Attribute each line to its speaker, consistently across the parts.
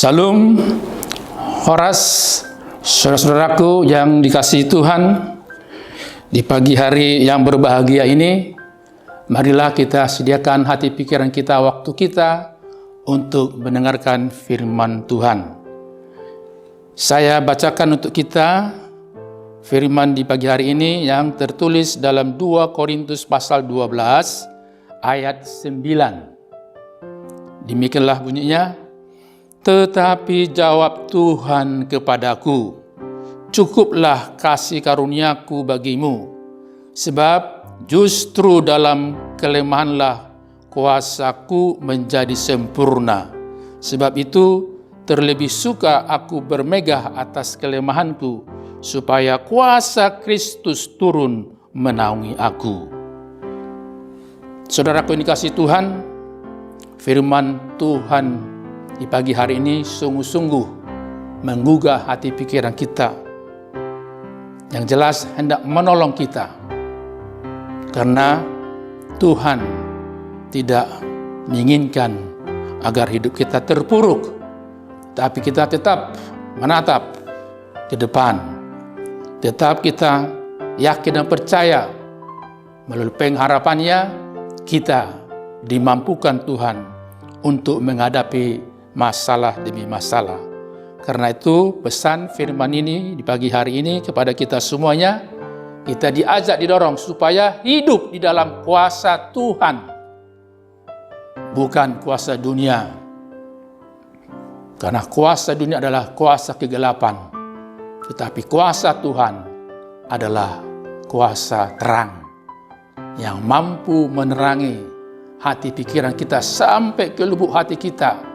Speaker 1: Salam, Horas, saudara-saudaraku yang dikasihi Tuhan. Di pagi hari yang berbahagia ini, marilah kita sediakan hati pikiran kita, waktu kita untuk mendengarkan firman Tuhan. Saya bacakan untuk kita firman di pagi hari ini yang tertulis dalam 2 Korintus pasal 12 ayat 9. Demikianlah bunyinya, tetapi jawab Tuhan kepadaku, cukuplah kasih karuniaku bagimu, sebab justru dalam kelemahanlah kuasaku menjadi sempurna. Sebab itu terlebih suka aku bermegah atas kelemahanku, supaya kuasa Kristus turun menaungi aku. Saudaraku yang dikasihi Tuhan, firman Tuhan di pagi hari ini sungguh-sungguh menggugah hati pikiran kita. Yang jelas hendak menolong kita. Karena Tuhan tidak menginginkan agar hidup kita terpuruk. Tapi kita tetap menatap ke depan. Tetap kita yakin dan percaya melalui pengharapannya kita dimampukan Tuhan untuk menghadapi masalah demi masalah. Karena itu pesan firman ini di pagi hari ini kepada kita semuanya, kita diajak didorong supaya hidup di dalam kuasa Tuhan, bukan kuasa dunia. Karena kuasa dunia adalah kuasa kegelapan, tetapi kuasa Tuhan adalah kuasa terang yang mampu menerangi hati pikiran kita sampai ke lubuk hati kita,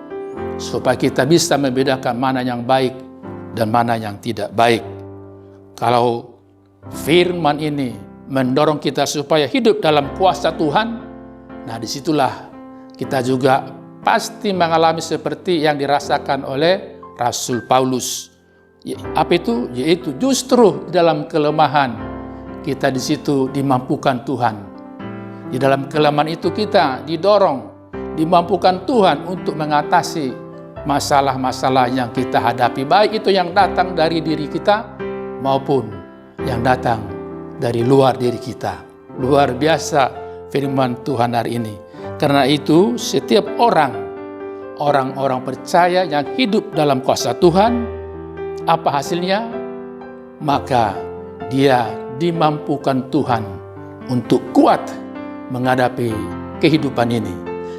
Speaker 1: supaya kita bisa membedakan mana yang baik dan mana yang tidak baik. Kalau firman ini mendorong kita supaya hidup dalam kuasa Tuhan, nah disitulah kita juga pasti mengalami seperti yang dirasakan oleh Rasul Paulus. Apa itu? Yaitu justru dalam kelemahan kita di situ dimampukan Tuhan. Di dalam kelemahan itu kita didorong, dimampukan Tuhan untuk mengatasi masalah-masalah yang kita hadapi, baik itu yang datang dari diri kita maupun yang datang dari luar diri kita. Luar biasa firman Tuhan hari ini. Karena itu setiap orang-orang percaya yang hidup dalam kuasa Tuhan, apa hasilnya? Maka dia dimampukan Tuhan untuk kuat menghadapi kehidupan ini.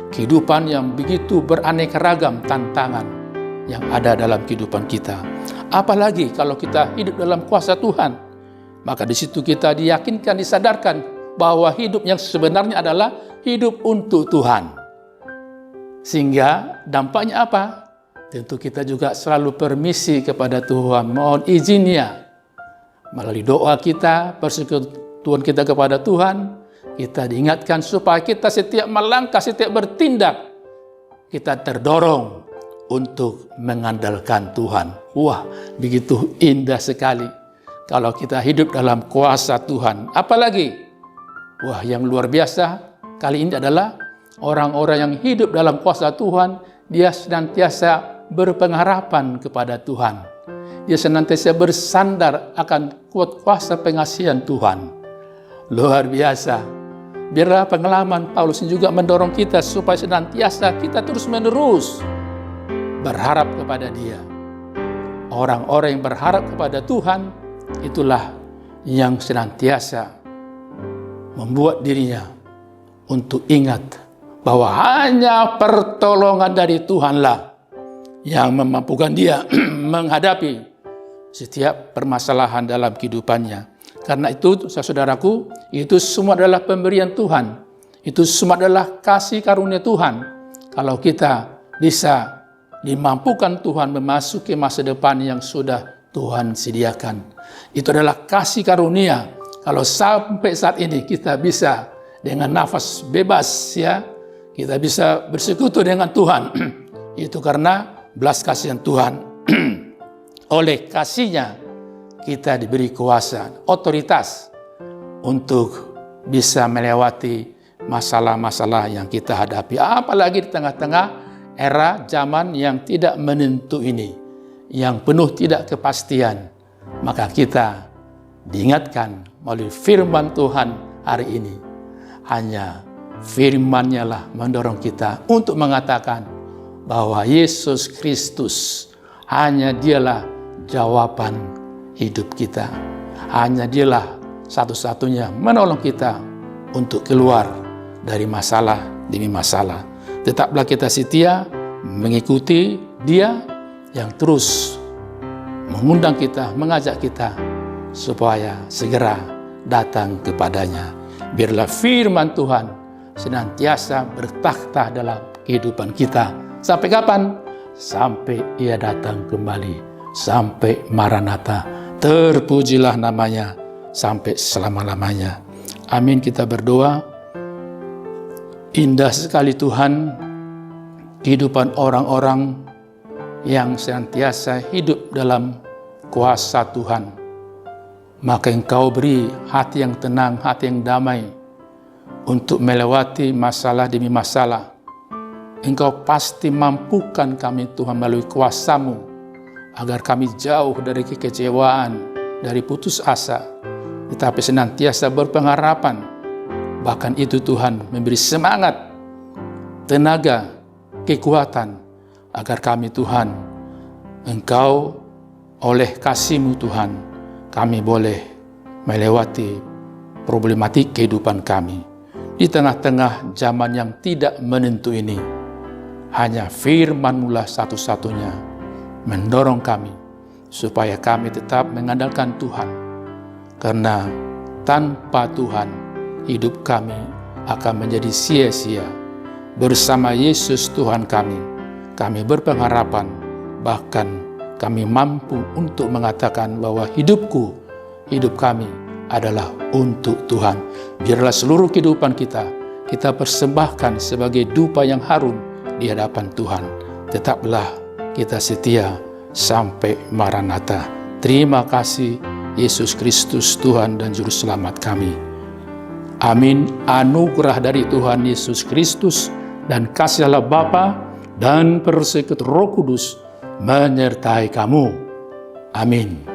Speaker 1: Kehidupan yang begitu beraneka ragam tantangan yang ada dalam kehidupan kita. Apalagi kalau kita hidup dalam kuasa Tuhan, maka di situ kita diyakinkan, disadarkan bahwa hidup yang sebenarnya adalah hidup untuk Tuhan. Sehingga dampaknya apa? Tentu kita juga selalu permisi kepada Tuhan, mohon izinnya. Melalui doa kita, persekutuan kita kepada Tuhan, kita diingatkan supaya kita setiap melangkah, setiap bertindak, kita terdorong untuk mengandalkan Tuhan. Wah, begitu indah sekali kalau kita hidup dalam kuasa Tuhan. Apalagi, wah yang luar biasa kali ini adalah orang-orang yang hidup dalam kuasa Tuhan, dia senantiasa berpengharapan kepada Tuhan. Dia senantiasa bersandar akan kuasa pengasihan Tuhan. Luar biasa. Biarlah pengalaman Paulus ini juga mendorong kita supaya senantiasa kita terus-menerus berharap kepada Dia. Orang-orang yang berharap kepada Tuhan, itulah yang senantiasa membuat dirinya untuk ingat bahwa hanya pertolongan dari Tuhanlah yang memampukan dia menghadapi setiap permasalahan dalam kehidupannya. Karena itu, saudaraku, itu semua adalah pemberian Tuhan. Itu semua adalah kasih karunia Tuhan. Kalau kita bisa dimampukan Tuhan memasuki masa depan yang sudah Tuhan sediakan. Itu adalah kasih karunia. Kalau sampai saat ini kita bisa dengan nafas bebas, ya, kita bisa bersekutu dengan Tuhan. Itu karena belas kasihan Tuhan. Oleh kasih-Nya kita diberi kuasa, otoritas untuk bisa melewati masalah-masalah yang kita hadapi. Apalagi di tengah-tengah era zaman yang tidak menentu ini, yang penuh tidak kepastian, maka kita diingatkan melalui firman Tuhan hari ini. Hanya firman-Nya lah mendorong kita untuk mengatakan bahwa Yesus Kristus hanya Dialah jawaban hidup kita. Hanya Dialah satu-satunya menolong kita untuk keluar dari masalah demi masalah. Tetaplah kita setia mengikuti Dia yang terus mengundang kita, mengajak kita supaya segera datang kepadanya. Biarlah firman Tuhan senantiasa bertakhta dalam kehidupan kita. Sampai kapan? Sampai Ia datang kembali. Sampai Maranatha. Terpujilah namanya sampai selama-lamanya. Amin, kita berdoa. Indah sekali Tuhan kehidupan orang-orang yang senantiasa hidup dalam kuasa Tuhan. Maka Engkau beri hati yang tenang, hati yang damai untuk melewati masalah demi masalah. Engkau pasti mampukan kami Tuhan melalui kuasa-Mu, agar kami jauh dari kekecewaan, dari putus asa, tetapi senantiasa berpengharapan. Bahkan itu Tuhan memberi semangat, tenaga, kekuatan, agar kami Tuhan, Engkau oleh kasih-Mu Tuhan, kami boleh melewati problematik kehidupan kami. Di tengah-tengah zaman yang tidak menentu ini, hanya firman-Mu lah satu-satunya mendorong kami, supaya kami tetap mengandalkan Tuhan. Karena tanpa Tuhan, hidup kami akan menjadi sia-sia. Bersama Yesus Tuhan kami berpengharapan, bahkan kami mampu untuk mengatakan bahwa hidup kami adalah untuk Tuhan. Biarlah seluruh kehidupan kita persembahkan sebagai dupa yang harum di hadapan Tuhan. Tetaplah kita setia sampai Maranatha. Terima kasih Yesus Kristus Tuhan dan Juru Selamat kami. Amin. Anugerah dari Tuhan Yesus Kristus dan kasih Allah Bapa dan persekutuan Roh Kudus menyertai kamu. Amin.